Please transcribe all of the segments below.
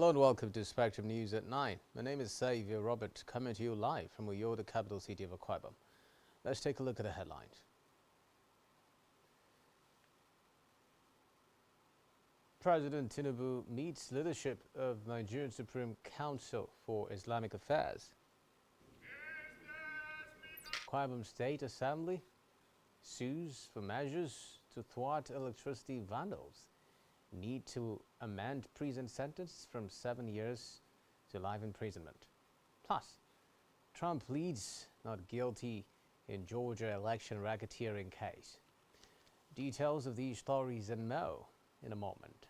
Hello and welcome to Spectrum News at 9. My name is Xavier Robert, coming to you live from Uyo, the capital city of Akwa Ibom. Let's take a look at the headlines. President Tinubu meets leadership of Nigerian Supreme Council for Islamic Affairs. Akwa Ibom State Assembly sues for measures to thwart electricity vandals. Need to amend prison sentence from 7 years to life imprisonment. Plus, Trump pleads not guilty in Georgia election racketeering case. Details of these stories and more in a moment.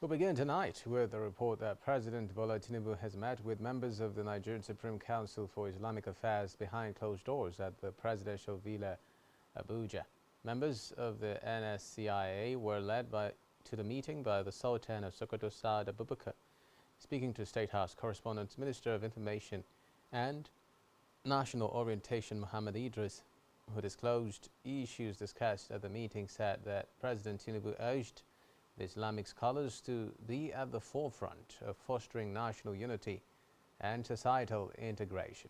We'll begin tonight with a report that President Bola Tinubu has met with members of the Nigerian Supreme Council for Islamic Affairs behind closed doors at the presidential villa, Abuja. Members of the NSCIA were led to the meeting by the Sultan of Sokoto, Saad Abubakar. Speaking to State House correspondent, Minister of Information and National Orientation Muhammad Idris, who disclosed issues discussed at the meeting, said that President Tinubu urged the Islamic scholars to be at the forefront of fostering national unity and societal integration.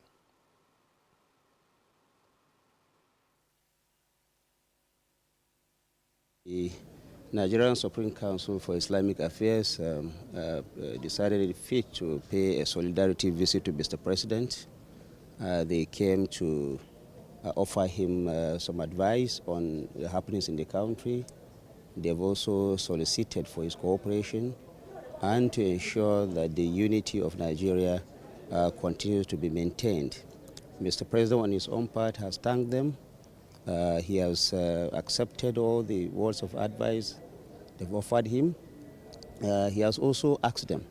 The Nigerian Supreme Council for Islamic Affairs decided it fit to pay a solidarity visit to Mr. President. They came to offer him some advice on the happenings in the country. They've also solicited for his cooperation and to ensure that the unity of Nigeria continues to be maintained. Mr. President, on his own part, has thanked them. He has accepted all the words of advice they've offered him. He has also asked them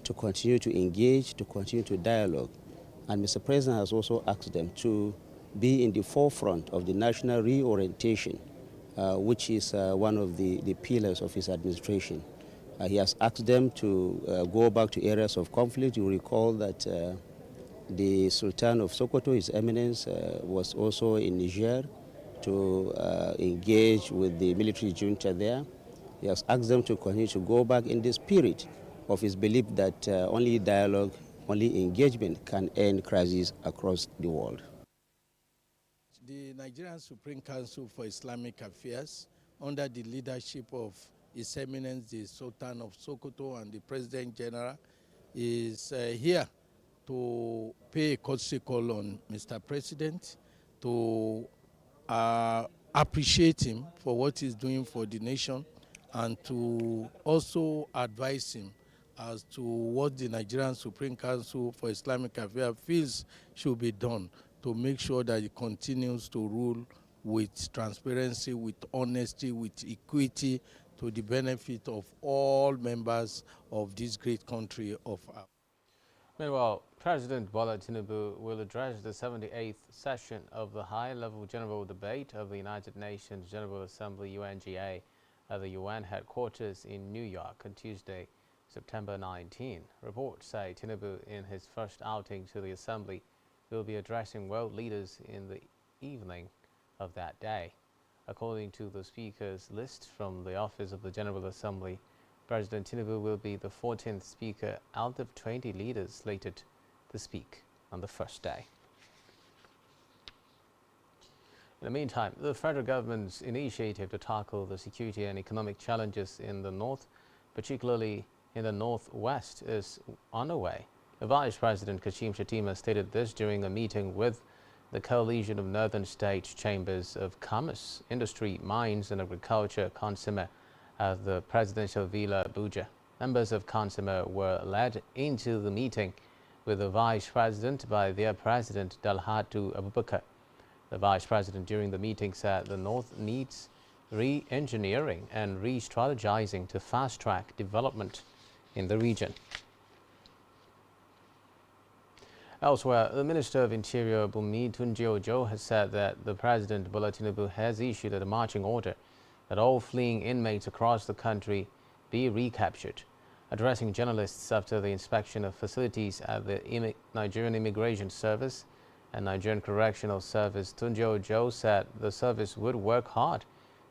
to continue to engage, to continue to dialogue. And Mr. President has also asked them to be in the forefront of the national reorientation, which is one of the pillars of his administration. He has asked them to go back to areas of conflict. You recall that the Sultan of Sokoto, His Eminence, was also in Niger to engage with the military junta there. He has asked them to continue to go back in the spirit of his belief that only dialogue, only engagement can end crises across the world. The Nigerian Supreme Council for Islamic Affairs, under the leadership of His Eminence, the Sultan of Sokoto and the President General, is here to pay a courtesy call on Mr. President, to appreciate him for what he's doing for the nation, and to also advise him as to what the Nigerian Supreme Council for Islamic Affairs feels should be done to make sure that it continues to rule with transparency, with honesty, with equity, to the benefit of all members of this great country of ours. Meanwhile, President Bola Tinubu will address the 78th session of the high-level general debate of the United Nations General Assembly UNGA at the UN headquarters in New York on Tuesday, September 19. Reports say Tinubu, in his first outing to the Assembly, will be addressing world leaders in the evening of that day. According to the speakers list from the Office of the General Assembly, President Tinubu will be the 14th speaker out of 20 leaders slated to speak on the first day. In the meantime, the federal government's initiative to tackle the security and economic challenges in the north, particularly in the northwest, is underway. The Vice President Kashim Shettima stated this during a meeting with the Coalition of Northern State Chambers of Commerce, Industry, Mines and Agriculture, CONSIMA, at the Presidential Villa, Abuja. Members of CONSIMA were led into the meeting with the Vice President by their President Dalhatu Abubakar. The Vice President during the meeting said the North needs re-engineering and re-strategizing to fast-track development in the region. Elsewhere, the Minister of Interior Bumi Tunji Ojo has said that the President Bola Tinubu has issued a marching order that all fleeing inmates across the country be recaptured. Addressing journalists after the inspection of facilities at the Nigerian Immigration Service and Nigerian Correctional Service, Tunji Ojo said the service would work hard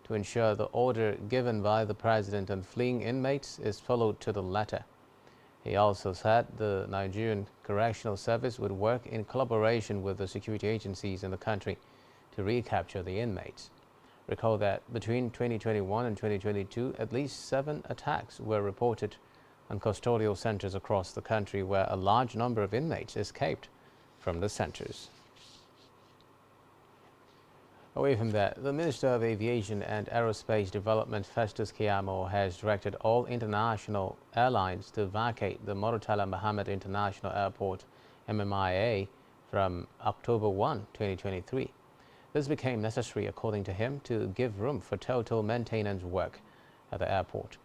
to ensure the order given by the president on fleeing inmates is followed to the letter. He also said the Nigerian Correctional Service would work in collaboration with the security agencies in the country to recapture the inmates. Recall that between 2021 and 2022, at least 7 attacks were reported on custodial centers across the country where a large number of inmates escaped from the centers. Away from that, the Minister of Aviation and Aerospace Development, Festus Keyamo, has directed all international airlines to vacate the Murtala Muhammad International Airport, MMIA, from October 1, 2023. This became necessary, according to him, to give room for total maintenance work at the airport.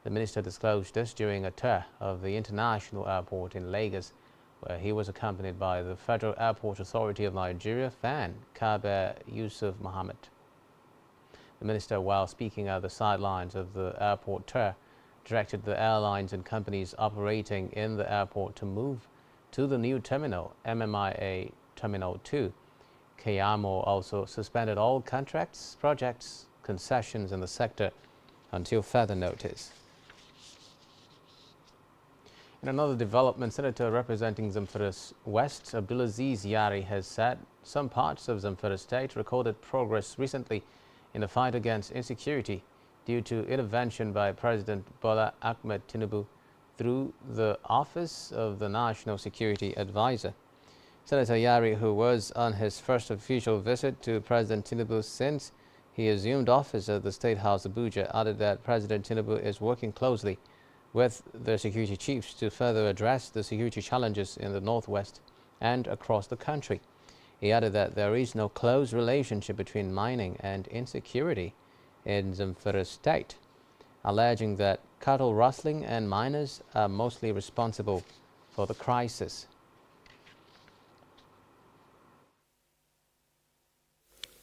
The minister disclosed this during a tour of the international airport in Lagos, where he was accompanied by the Federal Airport Authority of Nigeria, FAN, Kabir Yusuf Mohammed. The minister, while speaking at the sidelines of the airport tour, directed the airlines and companies operating in the airport to move to the new terminal, MMIA Terminal 2. Keyamo also suspended all contracts, projects, concessions in the sector until further notice. In another development, Senator representing Zamfara West, Abdulaziz Yari, has said some parts of Zamfara state recorded progress recently in the fight against insecurity due to intervention by President Bola Ahmed Tinubu through the Office of the National Security Advisor. Senator Yari, who was on his first official visit to President Tinubu since he assumed office at the State House Abuja, added that President Tinubu is working closely with the security chiefs to further address the security challenges in the Northwest and across the country. He added that there is no close relationship between mining and insecurity in Zamfara state, alleging that cattle rustling and miners are mostly responsible for the crisis.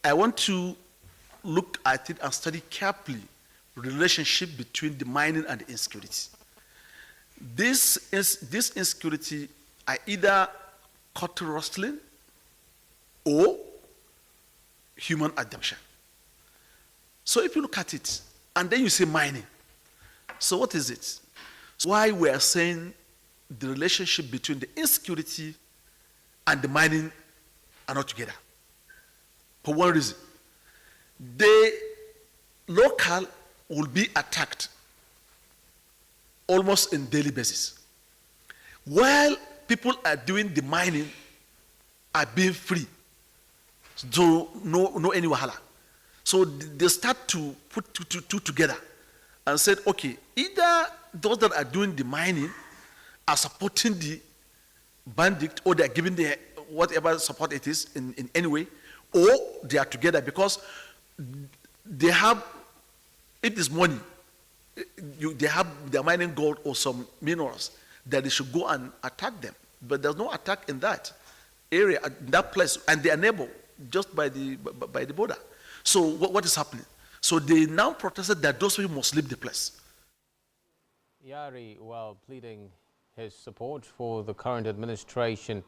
I want to look at it and study carefully the relationship between the mining and the insecurity. This insecurity are either cattle rustling or human adoption. So if you look at it, and then you say mining, so what is it? So why we are saying the relationship between the insecurity and the mining are not together? For one reason, the local will be attacked almost on daily basis, while people are doing the mining are being free, so no any wahala. So they start to put two together and said, okay, either those that are doing the mining are supporting the bandit, or they are giving the whatever support it is in any way, or they are together because they have, it is money. They have their mining gold or some minerals that they should go and attack them. But there's no attack in that area, in that place, and they are neighbor just by the border. So what is happening? So they now protested that those people must leave the place. Yari, while pleading his support for the current administration,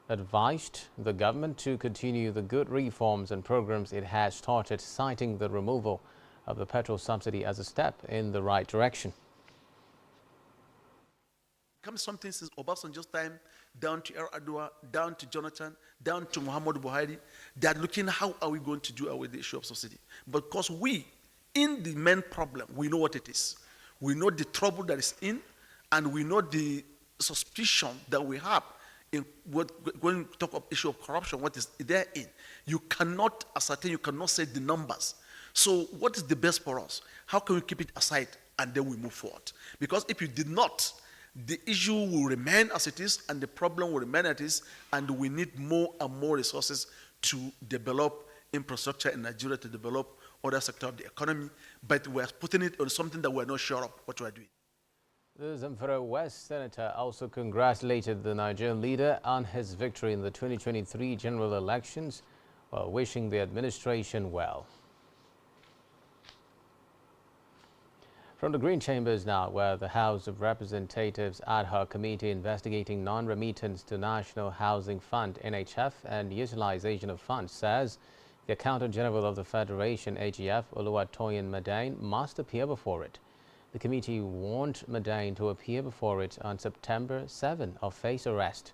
advised the government to continue the good reforms and programs it has started, citing the removal of the petrol subsidy as a step in the right direction. Comes something since Obasanjo's time, down to Adua, down to Jonathan, down to Muhammadu Buhari. They are looking how are we going to do away with the issue of subsidy. But because we, in the main problem, we know what it is. We know the trouble that is in, and we know the suspicion that we have in when we talk of issue of corruption, what is there in. You cannot ascertain, you cannot say the numbers. So what is the best for us? How can we keep it aside and then we move forward? Because if you did not, the issue will remain as it is and the problem will remain as it is, and we need more and more resources to develop infrastructure in Nigeria, to develop other sectors of the economy, but we are putting it on something that we're not sure of what we're doing. The Zamfara West Senator also congratulated the Nigerian leader on his victory in the 2023 general elections, while wishing the administration well. From the Green Chambers now, where the House of Representatives Ad Hoc Committee investigating non-remittance to National Housing Fund (NHF) and utilization of funds says the Accountant General of the Federation (AGF) Oluwatoyin Madain must appear before it. The committee warned Madain to appear before it on September 7 or face arrest.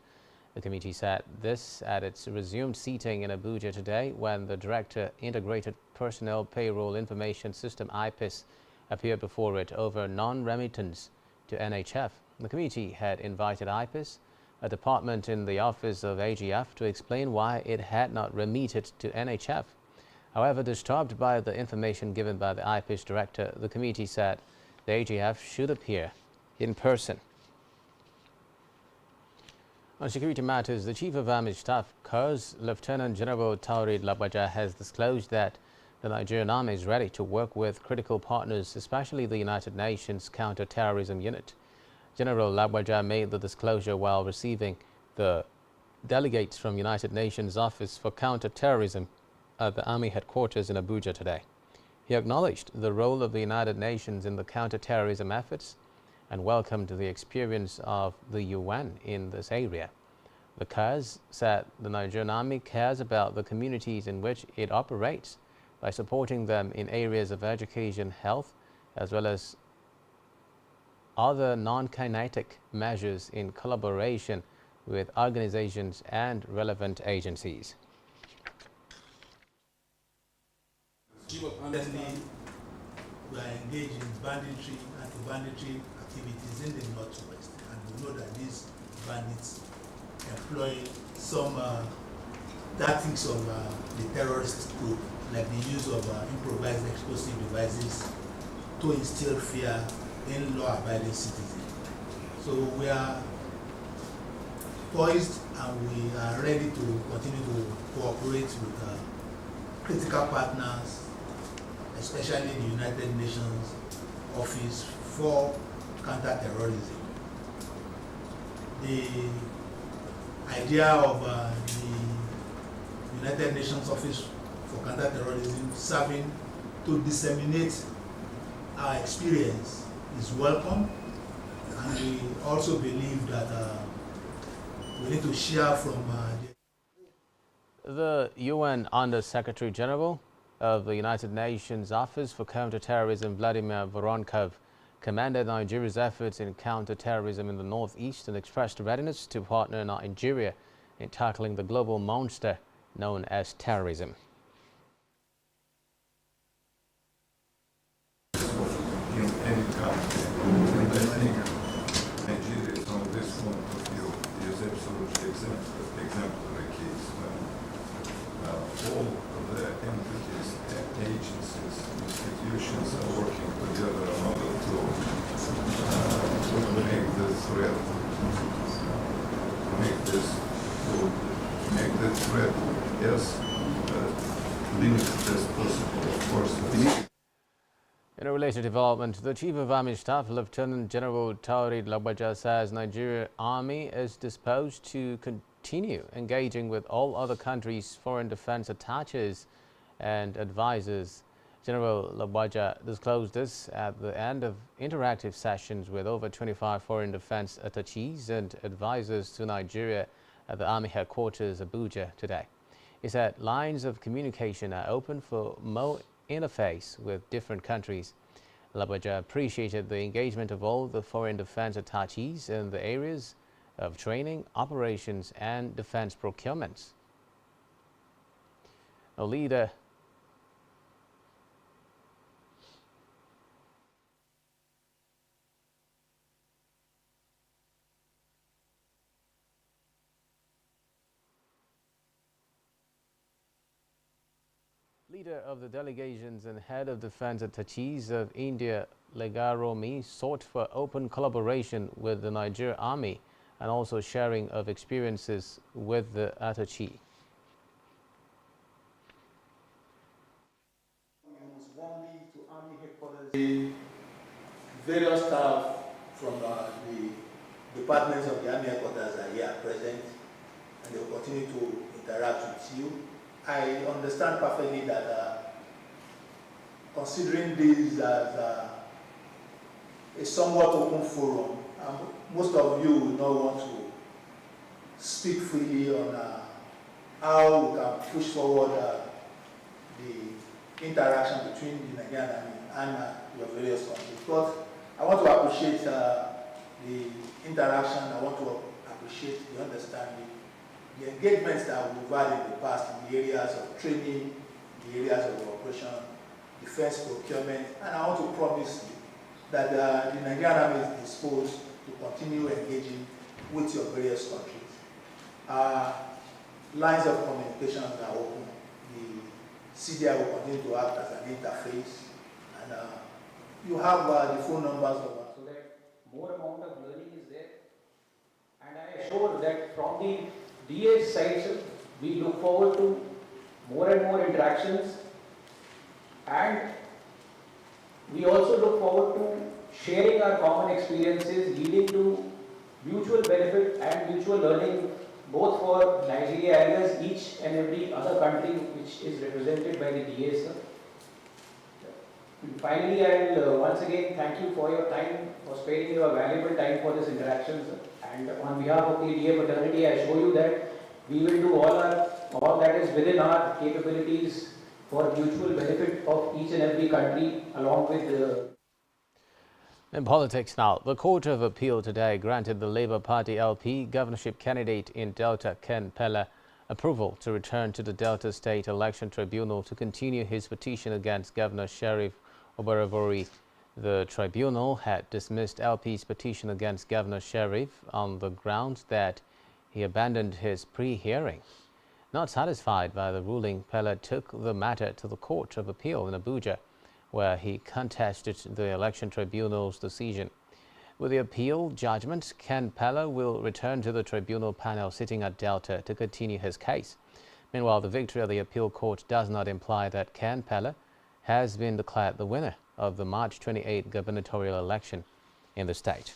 The committee said this at its resumed seating in Abuja today when the Director Integrated Personnel Payroll Information System (IPIS) appeared before it over non-remittance to NHF. The committee had invited IPIS, a department in the office of AGF, to explain why it had not remitted to NHF. However, disturbed by the information given by the IPIS director, the committee said the AGF should appear in person. On security matters, the Chief of Army Staff, CORS, Lieutenant General Taoreed Lagbaja, has disclosed that the Nigerian Army is ready to work with critical partners, especially the United Nations Counter-Terrorism Unit. General Lagbaja made the disclosure while receiving the delegates from United Nations Office for Counter-Terrorism at the Army headquarters in Abuja today. He acknowledged the role of the United Nations in the counter-terrorism efforts and welcomed the experience of the UN in this area. The CORS said the Nigerian Army cares about the communities in which it operates by supporting them in areas of education, health, as well as other non-kinetic measures in collaboration with organizations and relevant agencies. Currently, we are engaged in banditry, anti-banditry activities in the northwest, and we know that these bandits employ some tactics of the terrorist group, like the use of improvised explosive devices to instill fear in law-abiding citizens. So we are poised and we are ready to continue to cooperate with critical partners, especially the United Nations Office for Counter-Terrorism. The idea of the United Nations Office for Counter-Terrorism serving to disseminate our experience is welcome, and we also believe that we need to share from The UN Under-Secretary General of the United Nations Office for Counter-Terrorism, Vladimir Voronkov, commended Nigeria's efforts in counter-terrorism in the northeast and expressed readiness to partner Nigeria in tackling the global monster known as terrorism. In any country, and I think Nigeria, from this point of view, is absolutely exemplary case when all of the entities, agencies, institutions are working together in order to make the threat, make the threat as limited as possible, of course. In a related development, the Chief of Army Staff, Lieutenant General Taoreed Lagbaja, says Nigerian Army is disposed to continue engaging with all other countries' foreign defense attaches and advisors. General Lagbaja disclosed this at the end of interactive sessions with over 25 foreign defense attaches and advisors to Nigeria at the Army headquarters, Abuja, today. He said lines of communication are open for more interface with different countries. Lagbaja appreciated the engagement of all the foreign defense attaches in the areas of training, operations, and defense procurements. A leader of the delegations and head of defense attaches of India, Legaromi, sought for open collaboration with the Nigerian Army and also sharing of experiences with the attaché. warmly to Army headquarters. The various staff from the departments of the Army headquarters are here present, and they will continue to interact with you. I understand perfectly that considering this as a somewhat open forum. Most of you will not want to speak freely on how we can push forward the interaction between the Nigerian Army and your various countries. But I want to appreciate the interaction. I want to appreciate the understanding, the engagements that we've had in the past in the areas of training, the areas of operation, defense procurement, and I want to promise you that the Nigerian Army is disposed to continue engaging with your various countries. Lines of communication are open. The CDI will continue to act as an interface, and you have the phone numbers of us. So that more amount of learning is there, and I assure that from the DTH side, sir, we look forward to more and more interactions, and we also look forward to sharing our common experiences leading to mutual benefit and mutual learning both for Nigeria as well as each and every other country which is represented by the DTH, sir. Finally, I will once again thank you for your time, for sparing your valuable time for this interaction, sir. And on behalf of the DA fraternity, I assure you that we will do all that is within our capabilities for mutual benefit of each and every country along with the... In politics now, the Court of Appeal today granted the Labour Party LP governorship candidate in Delta, Ken Pella, approval to return to the Delta State Election Tribunal to continue his petition against Governor Sheriff Obaravori. The tribunal had dismissed LP's petition against Governor Sheriff on the grounds that he abandoned his pre-hearing. Not satisfied by the ruling, Pella took the matter to the Court of Appeal in Abuja, where he contested the election tribunal's decision. With the appeal judgment, Ken Pella will return to the tribunal panel sitting at Delta to continue his case. Meanwhile, the victory of the appeal court does not imply that Ken Pella has been declared the winner of the March 28 gubernatorial election in the state.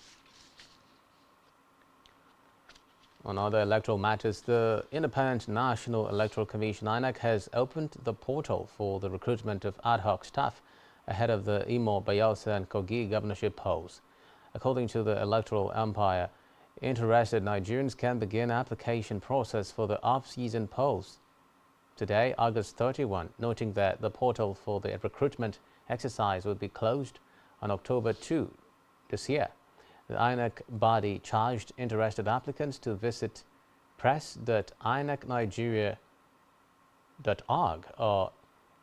On other electoral matters, the Independent National Electoral Commission (INEC) has opened the portal for the recruitment of ad hoc staff ahead of the Imo, Bayelsa and Kogi governorship polls. According to the Electoral Empire, interested Nigerians can begin application process for the off-season polls today, August 31, noting that the portal for the recruitment exercise will be closed on October 2 this year. The INEC body charged interested applicants to visit press.inecnigeria.org or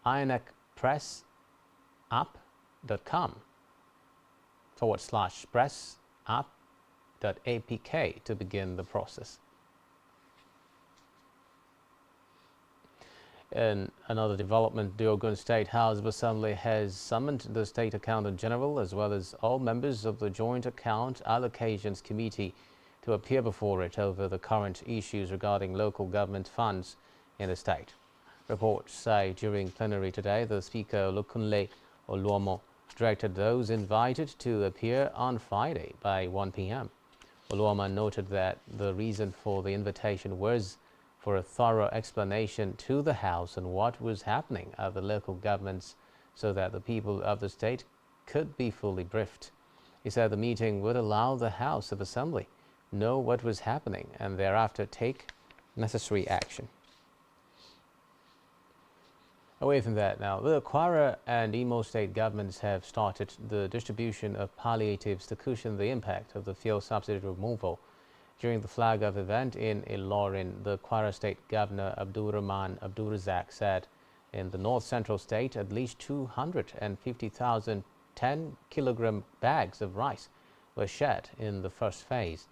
inecpressapp.com/pressapp.apk to begin the process. In another development, the Ogun State House of Assembly has summoned the State Accountant General as well as all members of the Joint Account Allocations Committee to appear before it over the current issues regarding local government funds in the state. Reports say during plenary today, the Speaker Olukunle Oluomo directed those invited to appear on Friday by 1 p.m. Oluomo noted that the reason for the invitation was for a thorough explanation to the House on what was happening at the local governments so that the people of the state could be fully briefed. He said the meeting would allow the House of Assembly know what was happening and thereafter take necessary action. Away from that now, the Kwara and Imo state governments have started the distribution of palliatives to cushion the impact of the fuel subsidy removal. During the flag-off event in Ilorin, the Kwara State Governor Abdulrahman Abdulrazak said in the north-central state at least 250,000 10-kilogram bags of rice were shared in the first phase.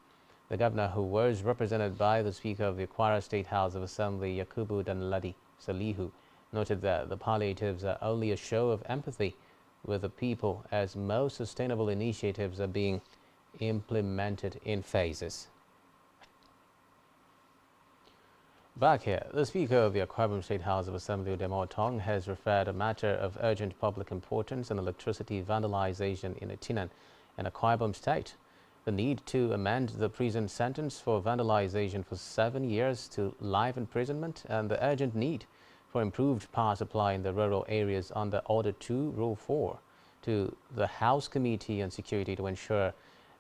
The governor, who was represented by the Speaker of the Kwara State House of Assembly, Yakubu Danladi Salihu, noted that the palliatives are only a show of empathy with the people as most sustainable initiatives are being implemented in phases. Back here, the Speaker of the Akwa Ibom State House of Assembly, Udemo Otong, has referred a matter of urgent public importance on electricity vandalization in Itinan and Akwa Ibom State. The need to amend the prison sentence for vandalization for 7 years to life imprisonment and the urgent need for improved power supply in the rural areas under Order 2, Rule 4 to the House Committee on Security to ensure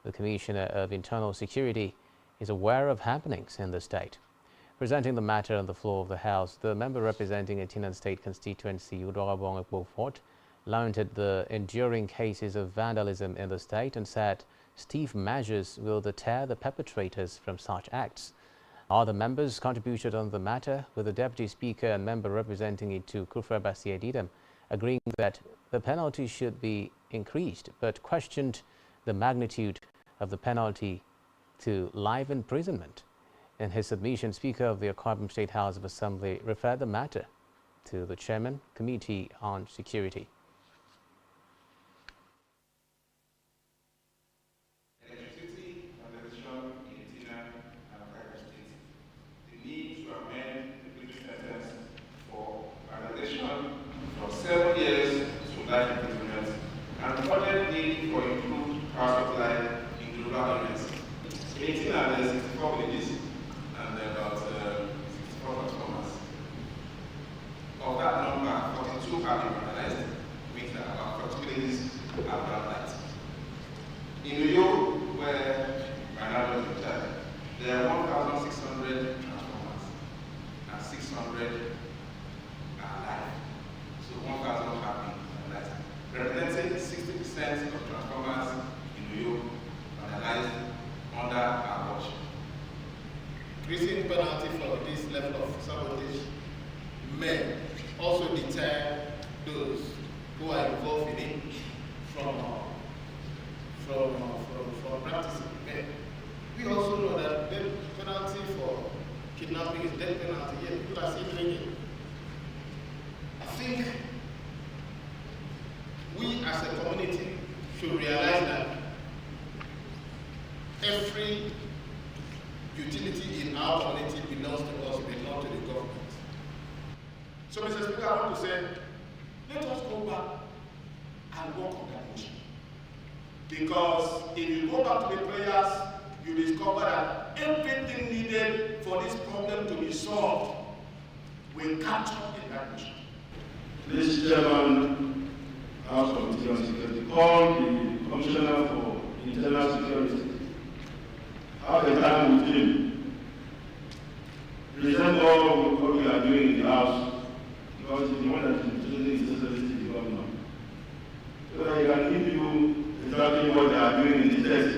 the Commissioner of Internal Security is aware of happenings in the state. Presenting the matter on the floor of the House, the member representing Etinan State constituency, Udorabong Beaufort, lamented the enduring cases of vandalism in the state and said stiff measures will deter the perpetrators from such acts. Other members contributed on the matter, with the Deputy Speaker and member representing it to Kufra Basiadidam agreeing that the penalty should be increased, but questioned the magnitude of the penalty to life imprisonment. In his submission, Speaker of the Akwa State House of Assembly referred the matter to the Chairman, Committee on Security. Electricity consumption in Tina and Akwa State. The need to amend the previous sentence for validation from 7 years to life imprisonment and the further need for improved power supply in rural areas. In Tina, there are 64 villages and about 64 transformers. Of that number, 42 have been vandalized, with about 40 villages have ground lights. In Uyo, where my neighbor is in charge, there are 1,600 transformers and 600 are alive. So 1,000 have been vandalized, representing 60% of transformers in Uyo vandalized under our watch. Increasing penalty for this level of sabotage may also deter those who are involved in it from practicing. We also know that the penalty for kidnapping is death penalty. Yet people are still doing it. I think we as a community should realize that every utility in our community belongs to us, belongs to the government. So, Mr. Speaker, I want to say, let us go back and work on that motion. Because if you go back to the prayers, you discover that everything needed for this problem to be solved will catch up in that motion. This Chairman, House Committee on Security, called the Commissioner for Internal Security. Have a time with him. Present all what we are doing in the House, because he's the one that is introducing the society to the governor. So that he can give you exactly what they are doing in the test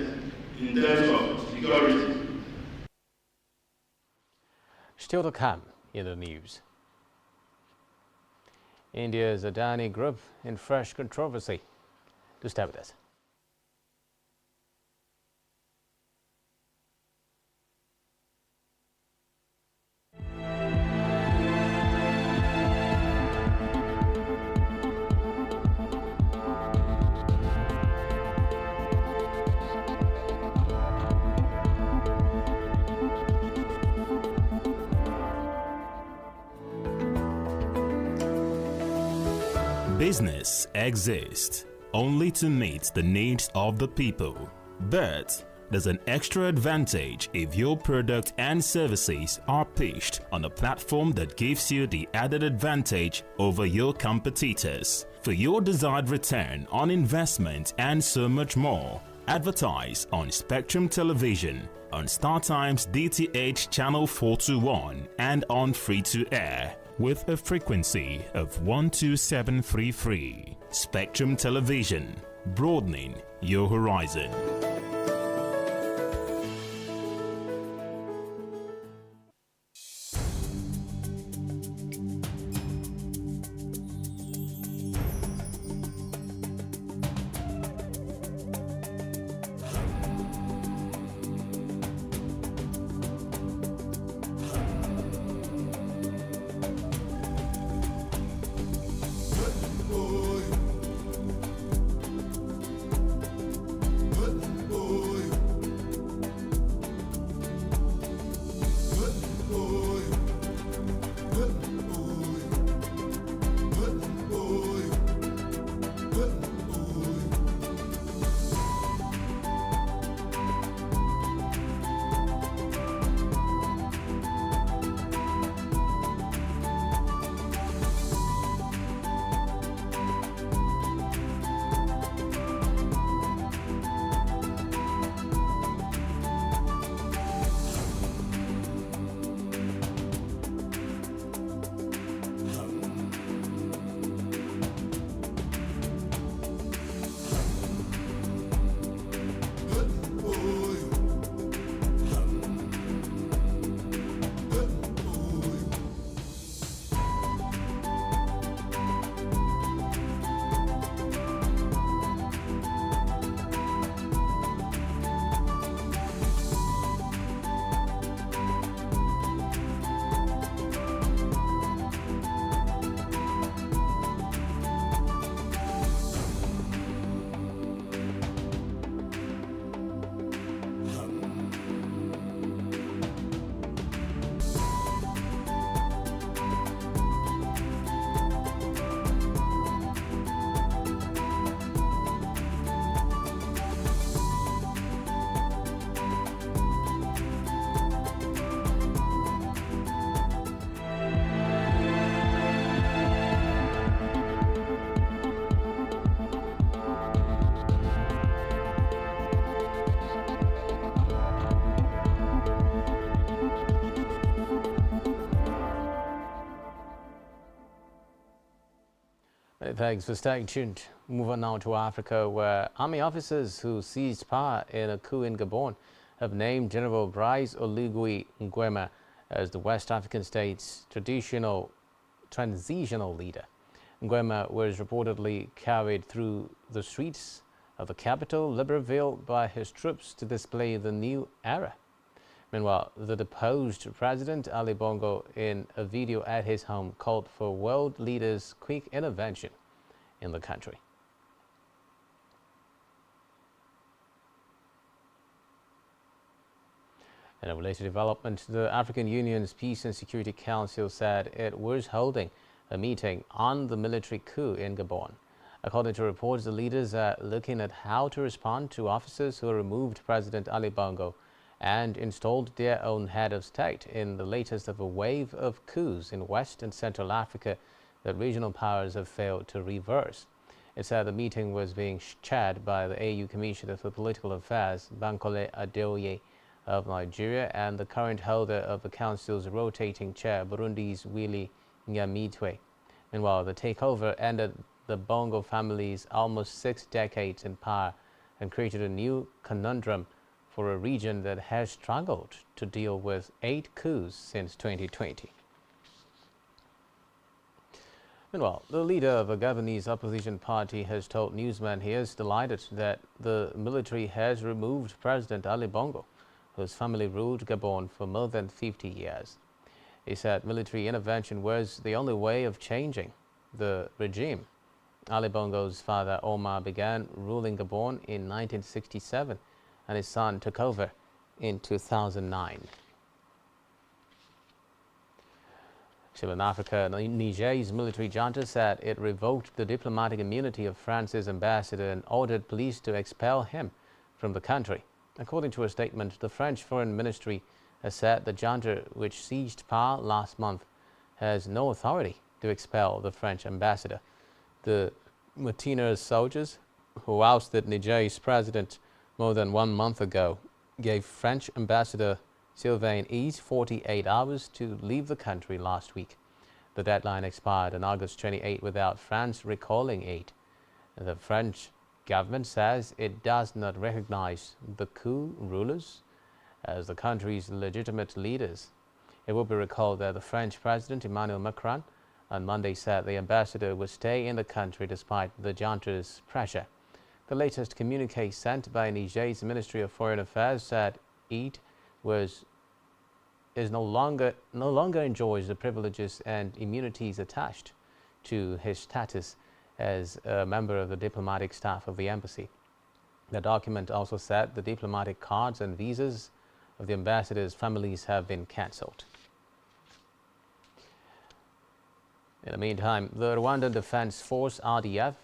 in terms of security. Still to come in the news. India's Adani Group in fresh controversy. Do stay with us. Business exists only to meet the needs of the people, but there's an extra advantage if your product and services are pitched on a platform that gives you the added advantage over your competitors. For your desired return on investment and so much more, advertise on Spectrum Television, on StarTime's DTH Channel 421 and on free-to-air with a frequency of 12733. Spectrum Television, broadening your horizon. Thanks for staying tuned. Move on now to Africa, where army officers who seized power in a coup in Gabon have named General Brice Oligui Nguema as the West African state's transitional leader. Nguema was reportedly carried through the streets of the capital, Libreville, by his troops to display the new era. Meanwhile, the deposed President Ali Bongo, in a video at his home, called for world leaders' quick intervention in the country. In a related development, the African Union's Peace and Security Council said it was holding a meeting on the military coup in Gabon. According to reports, the leaders are looking at how to respond to officers who removed President Ali Bongo and installed their own head of state in the latest of a wave of coups in West and Central Africa that regional powers have failed to reverse. It said the meeting was being chaired by the AU Commissioner for Political Affairs, Bankole Adeoye of Nigeria, and the current holder of the Council's rotating chair, Burundi's Willy Nyamitwe. Meanwhile, the takeover ended the Bongo family's almost 6 decades in power and created a new conundrum for a region that has struggled to deal with 8 coups since 2020. Meanwhile, the leader of a Gabonese opposition party has told newsmen he is delighted that the military has removed President Ali Bongo, whose family ruled Gabon for more than 50 years. He said military intervention was the only way of changing the regime. Ali Bongo's father, Omar, began ruling Gabon in 1967, and his son took over in 2009. Still in Africa, Niger's military junta said it revoked the diplomatic immunity of France's ambassador and ordered police to expel him from the country. According to a statement, the French Foreign Ministry has said the junta, which seized power last month, has no authority to expel the French ambassador. The Martina's soldiers, who ousted Niger's president more than 1 month ago, gave French Ambassador Sylvain Ys 48 hours to leave the country last week. The deadline expired on August 28 without France recalling aid. The French government says it does not recognize the coup rulers as the country's legitimate leaders. It will be recalled that the French President Emmanuel Macron on Monday said the ambassador would stay in the country despite the junta's pressure. The latest communique sent by Niger's Ministry of Foreign Affairs said it no longer enjoys the privileges and immunities attached to his status as a member of the diplomatic staff of the embassy. The document also said the diplomatic cards and visas of the ambassadors' families have been cancelled. In the meantime, the Rwandan Defense Force (RDF)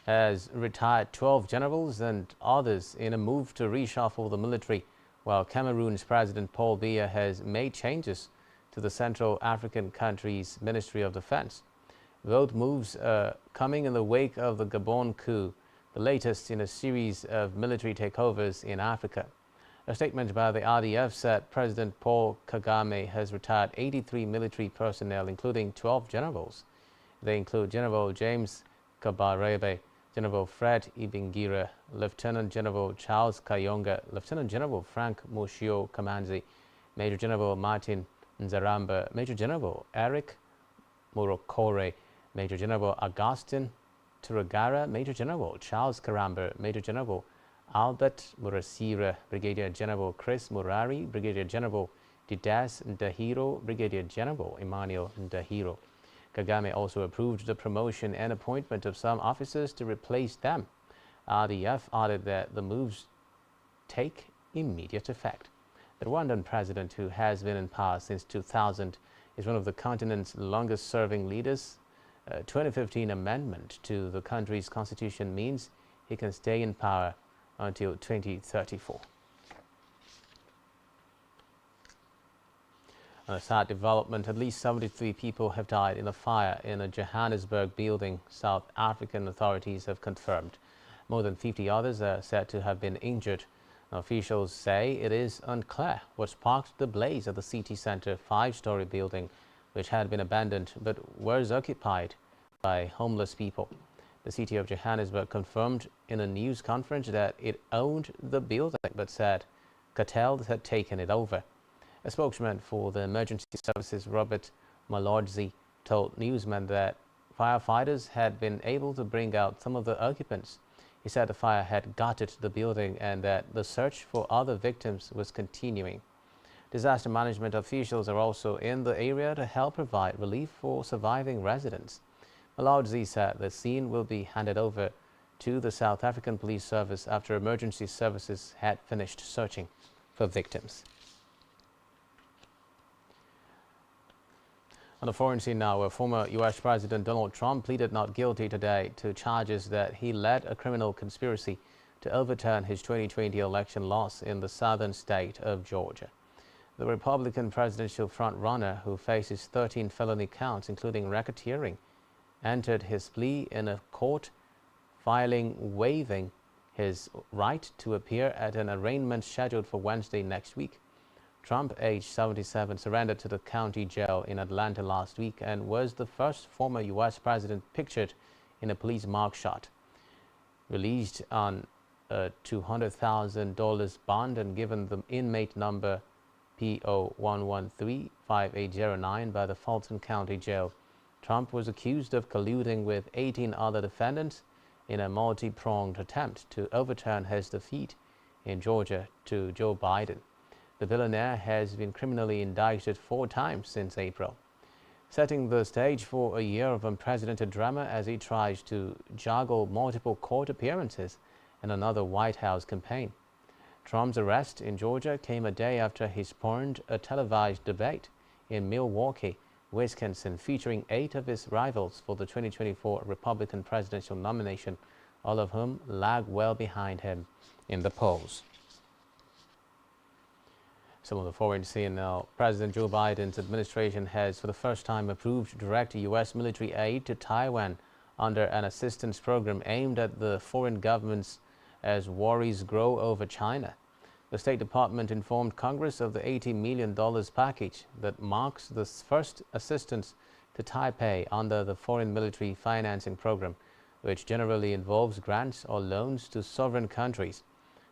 has retired 12 generals and others in a move to reshuffle the military, while Cameroon's President Paul Biya has made changes to the Central African country's Ministry of Defense. Both moves are coming in the wake of the Gabon coup, the latest in a series of military takeovers in Africa. A statement by the RDF said President Paul Kagame has retired 83 military personnel, including 12 generals. They include General James Kabarebe, General Fred Ibingira, Lieutenant General Charles Kayonga, Lieutenant General Frank Moshio Kamanzi, Major General Martin Nzaramba, Major General Eric Morokore, Major General Augustin Turagara, Major General Charles Karamba, Major General Albert Murasira, Brigadier General Chris Murari, Brigadier General Didas Ndahiro, Brigadier General Emmanuel Ndahiro. Kagame also approved the promotion and appointment of some officers to replace them. RDF added that the moves take immediate effect. The Rwandan president, who has been in power since 2000, is one of the continent's longest-serving leaders. A 2015 amendment to the country's constitution means he can stay in power until 2034. On a sad development, at least 73 people have died in a fire in a Johannesburg building, South African authorities have confirmed. More than 50 others are said to have been injured. Officials say it is unclear what sparked the blaze at the city center 5-story building, which had been abandoned but was occupied by homeless people. The city of Johannesburg confirmed in a news conference that it owned the building, but said cartels had taken it over. A spokesman for the emergency services, Robert Malodzi, told newsmen that firefighters had been able to bring out some of the occupants. He said the fire had gutted the building and that the search for other victims was continuing. Disaster management officials are also in the area to help provide relief for surviving residents. Malodzi said the scene will be handed over to the South African Police Service after emergency services had finished searching for victims. On the foreign scene now, former U.S. President Donald Trump pleaded not guilty today to charges that he led a criminal conspiracy to overturn his 2020 election loss in the southern state of Georgia. The Republican presidential frontrunner, who faces 13 felony counts, including racketeering, entered his plea in a court filing waiving his right to appear at an arraignment scheduled for Wednesday next week. Trump, aged 77, surrendered to the county jail in Atlanta last week and was the first former U.S. president pictured in a police mugshot. Released on a $200,000 bond and given the inmate number PO1135809 by the Fulton County Jail, Trump was accused of colluding with 18 other defendants in a multi-pronged attempt to overturn his defeat in Georgia to Joe Biden. The billionaire has been criminally indicted 4 times since April, setting the stage for a year of unprecedented drama as he tries to juggle multiple court appearances and another White House campaign. Trump's arrest in Georgia came a day after he spurned a televised debate in Milwaukee, Wisconsin, featuring 8 of his rivals for the 2024 Republican presidential nomination, all of whom lag well behind him in the polls. Some of the foreign scene now. President Joe Biden's administration has for the first time approved direct U.S. military aid to Taiwan under an assistance program aimed at the foreign governments as worries grow over China. The State Department informed Congress of the $80 million package that marks the first assistance to Taipei under the Foreign Military Financing Program, which generally involves grants or loans to sovereign countries.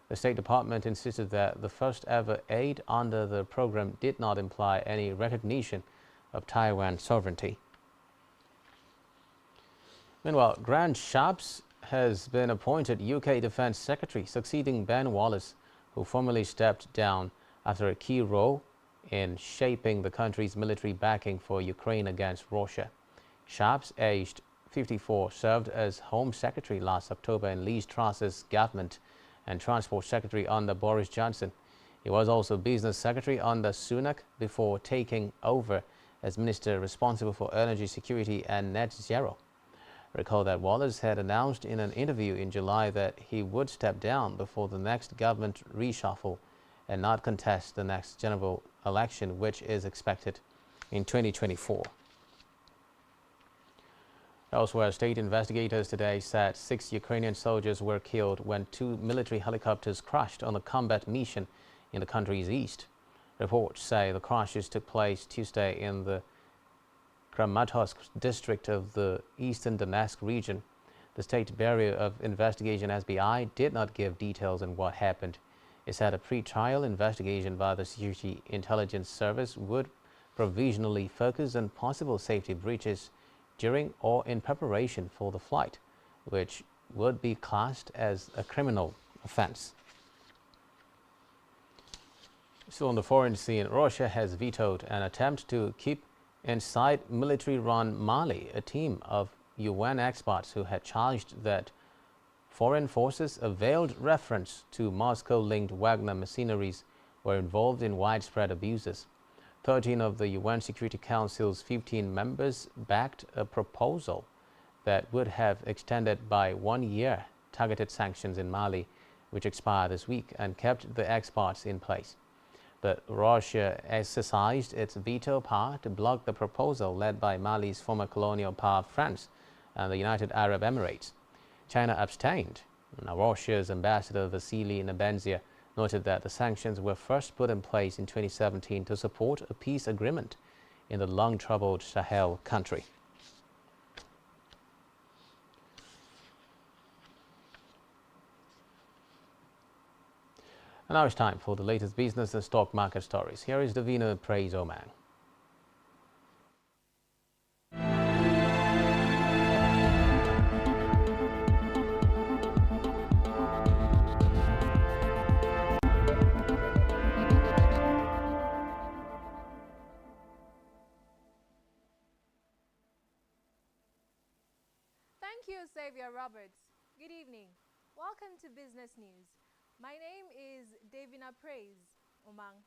The State Department insisted that the first ever aid under the program did not imply any recognition of Taiwan's sovereignty. Meanwhile, Grant Shapps has been appointed UK Defence Secretary, succeeding Ben Wallace, who formerly stepped down after a key role in shaping the country's military backing for Ukraine against Russia. Shapps, aged 54, served as Home Secretary last October in Liz Truss's government and Transport Secretary under Boris Johnson. He was also Business Secretary under Sunak before taking over as Minister responsible for energy security and net zero. Recall that Wallace had announced in an interview in July that he would step down before the next government reshuffle and not contest the next general election, which is expected in 2024. Elsewhere, state investigators today said 6 Ukrainian soldiers were killed when 2 military helicopters crashed on a combat mission in the country's east. Reports say the crashes took place Tuesday in the Kramatorsk district of the eastern Donetsk region. The State Bureau of Investigation (SBI) did not give details on what happened. It said a pre-trial investigation by the Security Intelligence Service would provisionally focus on possible safety breaches during or in preparation for the flight, which would be classed as a criminal offense. Still on the foreign scene, Russia has vetoed an attempt to keep inside military-run Mali a team of UN experts who had charged that foreign forces a veiled reference to Moscow-linked Wagner mercenaries were involved in widespread abuses. 13 of the UN Security Council's 15 members backed a proposal that would have extended by 1 year targeted sanctions in Mali, which expired this week, and kept the experts in place. But Russia exercised its veto power to block the proposal led by Mali's former colonial power France and the United Arab Emirates. China abstained. Now, Russia's ambassador Vasily Nebenzia noted that the sanctions were first put in place in 2017 to support a peace agreement in the long-troubled Sahel country. And now it's time for the latest business and stock market stories. Here is Davina Praise Omang. Thank you, Xavier Roberts. Good evening. Welcome to Business News. My name is Davina Praise Omang.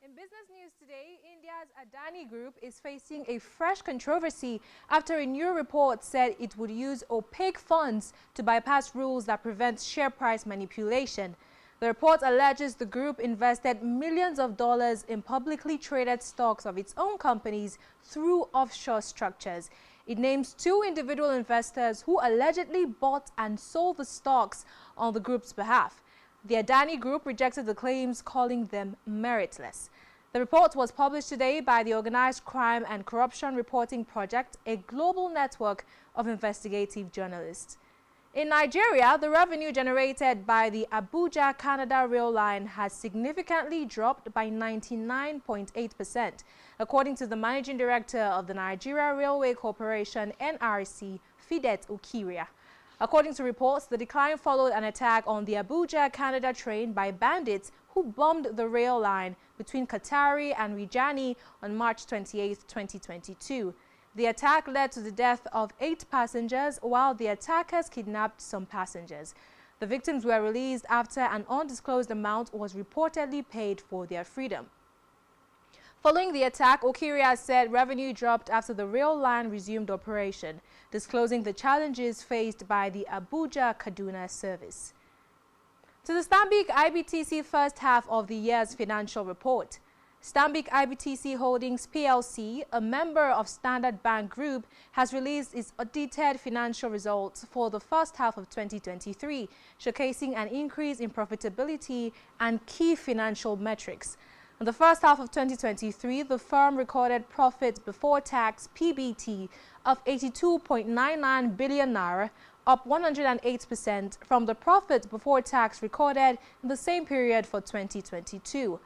In business news today, India's Adani Group is facing a fresh controversy after a new report said it would use opaque funds to bypass rules that prevent share price manipulation. The report alleges the group invested millions of dollars in publicly traded stocks of its own companies through offshore structures. It names two individual investors who allegedly bought and sold the stocks on the group's behalf. The Adani Group rejected the claims, calling them meritless. The report was published today by the Organized Crime and Corruption Reporting Project, a global network of investigative journalists. In Nigeria, the revenue generated by the Abuja-Canada rail line has significantly dropped by 99.8%, according to the Managing Director of the Nigeria Railway Corporation, NRC, Fidet Ukiria. According to reports, the decline followed an attack on the Abuja-Canada train by bandits who bombed the rail line between Katari and Rijani on March 28, 2022. The attack led to the death of 8 passengers, while the attackers kidnapped some passengers. The victims were released after an undisclosed amount was reportedly paid for their freedom. Following the attack, Okiria said revenue dropped after the rail line resumed operation, disclosing the challenges faced by the Abuja-Kaduna service. To the Stanbic IBTC first half of the year's financial report. Stanbic IBTC Holdings PLC, a member of Standard Bank Group, has released its audited financial results for the first half of 2023, showcasing an increase in profitability and key financial metrics. In the first half of 2023, the firm recorded profit before tax (PBT) of 82.99 billion naira, up 108% from the profit before tax recorded in the same period for 2022.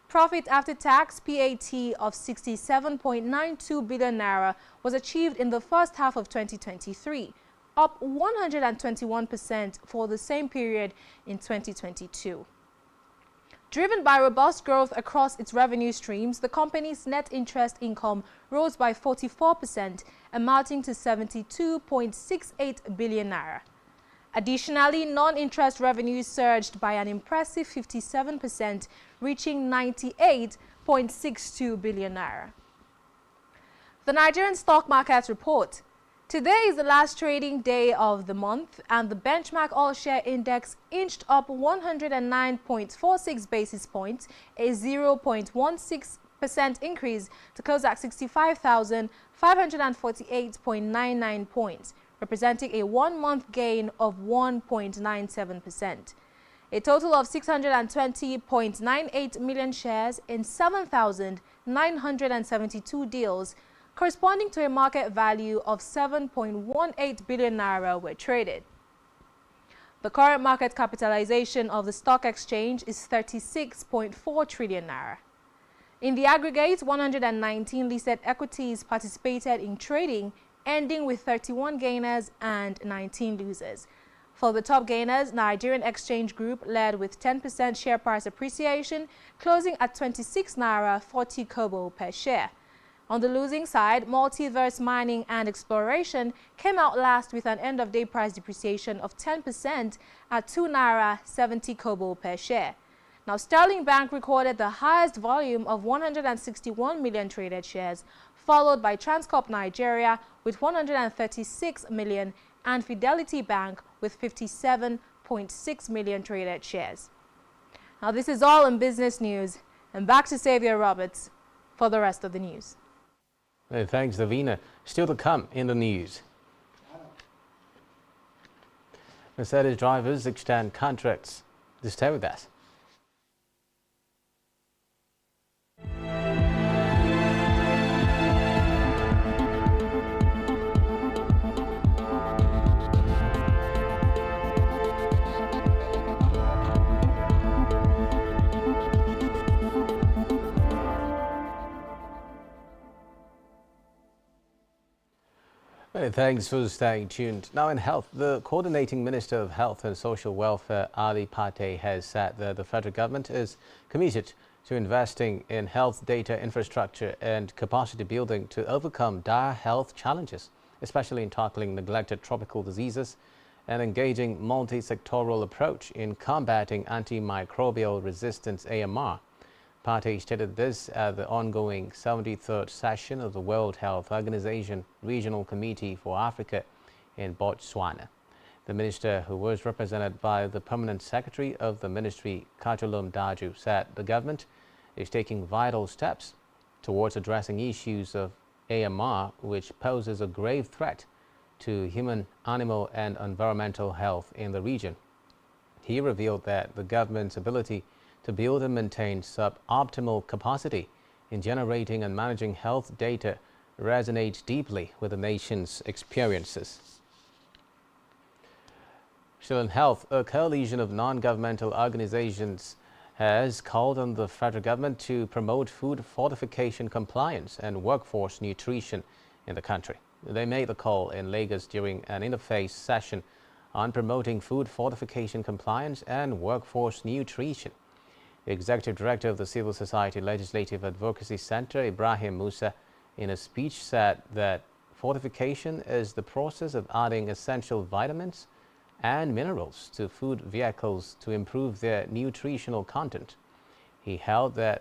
Profit after tax (PAT) of 67.92 billion naira was achieved in the first half of 2023, up 121% for the same period in 2022. Driven by robust growth across its revenue streams, the company's net interest income rose by 44%, amounting to 72.68 billion naira. Additionally, non-interest revenues surged by an impressive 57%, reaching 98.62 billion naira. The Nigerian stock market report. Today is the last trading day of the month, and the benchmark all-share index inched up 109.46 basis points, a 0.16% increase to close at 65,548.99 points, representing a one-month gain of 1.97%. A total of 620.98 million shares in 7,972 deals, corresponding to a market value of 7.18 billion naira, were traded. The current market capitalization of the stock exchange is 36.4 trillion naira. In the aggregate, 119 listed equities participated in trading, ending with 31 gainers and 19 losers. For the top gainers, Nigerian Exchange Group led with 10% share price appreciation, closing at 26 naira 40 kobo per share. On the losing side, Multiverse Mining and Exploration came out last with an end-of-day price depreciation of 10% at 2 naira 70 kobo per share. Now, Sterling Bank recorded the highest volume of 161 million traded shares, followed by Transcorp Nigeria with 136 million and Fidelity Bank with 57.6 million traded shares. Now, this is all in business news, and back to Xavier Roberts for the rest of the news. Thanks, Davina. Still to come in the news. Mercedes drivers extend contracts. Just stay with us. Many thanks for staying tuned. Now in health, the Coordinating Minister of Health and Social Welfare, Ali Pate, has said that the federal government is committed to investing in health data infrastructure and capacity building to overcome dire health challenges, especially in tackling neglected tropical diseases and engaging multi-sectoral approach in combating antimicrobial resistance AMR. Pate stated this at the ongoing 73rd session of the World Health Organization Regional Committee for Africa in Botswana. The minister, who was represented by the Permanent Secretary of the Ministry, Kajolum Daju, said the government is taking vital steps towards addressing issues of AMR, which poses a grave threat to human, animal and environmental health in the region. He revealed that the government's ability to build and maintain suboptimal capacity in generating and managing health data resonates deeply with the nation's experiences. Still in health, a coalition of non-governmental organizations has called on the federal government to promote food fortification compliance and workforce nutrition in the country. They made the call in Lagos during an interfaith session on promoting food fortification compliance and workforce nutrition. The Executive Director of the Civil Society Legislative Advocacy Center, Ibrahim Musa, in a speech said that fortification is the process of adding essential vitamins and minerals to food vehicles to improve their nutritional content. He held that